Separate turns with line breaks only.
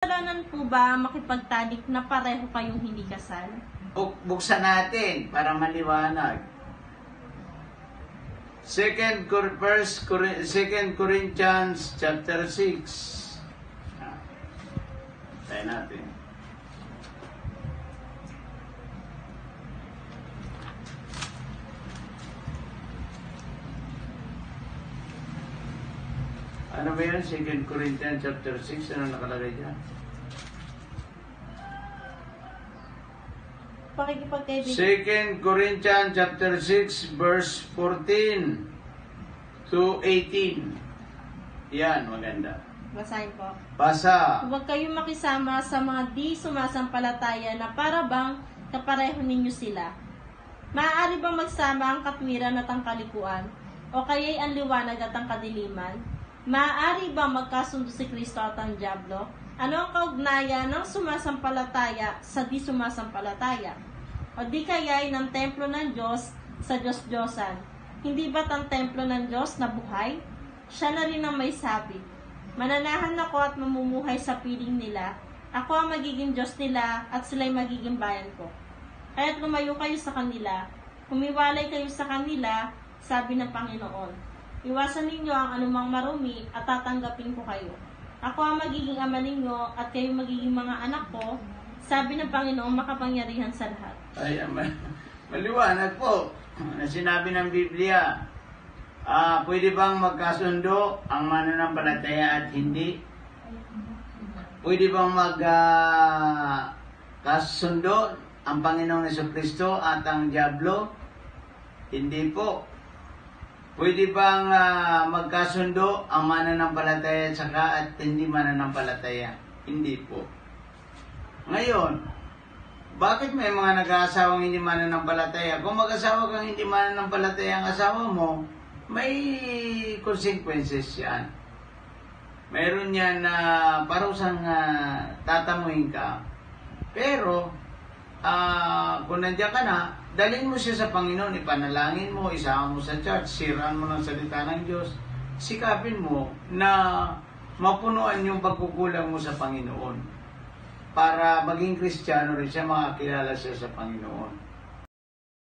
Kasalanan po ba makipagtalik na pareho kayong hindi kasal?
Buksan natin para maliwanag. 2 Corinthians chapter 6. Tayo natin. Ano ba yan? 2 Corinthians chapter 6. Ano nakalagay dyan?
Pakikipagkaibigan.
2 Corinthians chapter 6 verse 14 to 18. Yan, maganda.
Basahin po.
Basa.
Huwag kayong makisama sa mga di sumasampalataya na para bang kapareho ninyo sila. Maaari bang magsama ang katwiran at ang kalikuan? O kaya'y ang liwanag at ang kadiliman? Maaari bang magkasundo si Kristo at ang Diablo? Ano ang kaugnayan ng sumasampalataya sa di sumasampalataya? O di kaya'y ng templo ng Diyos sa Diyos-Diyosan? Hindi ba't ang templo ng Diyos na buhay? Siya na rin ang may sabi, mananahan ako at mamumuhay sa piling nila. Ako ang magiging Diyos nila at sila'y magiging bayan ko. Kaya't lumayo kayo sa kanila, humiwalay kayo sa kanila, sabi ng Panginoon. Iwasan ninyo ang anumang marumi at tatanggapin ko kayo. Ako ang magiging ama ninyo at kayo magiging mga anak ko, sabi ng Panginoong makapangyarihan sa lahat.
Ay, maliwanag po na sinabi ng Biblia. Pwede bang magkasundo ang mananampalataya at hindi? Pwede bang magkasundo ang Panginoong Jesucristo at ang Diablo? Hindi po. Pwede bang magkasundo ang mananampalataya at hindi mananampalataya? Hindi po. Ngayon, bakit may mga nag-aasawang hindi mananampalataya? Kung mag-asawa kang hindi mananampalataya ang asawa mo, may consequences yan. Mayroon yan na parusang tatamuhin ka. Pero, kung nandiyan ka na, dalhin mo siya sa Panginoon, ipanalangin mo, isama mo sa church, siraan mo ng salita ng Diyos, sikapin mo na mapunuan yung pagkukulang mo sa Panginoon para maging Kristiyano rin siya, makakilala siya sa Panginoon.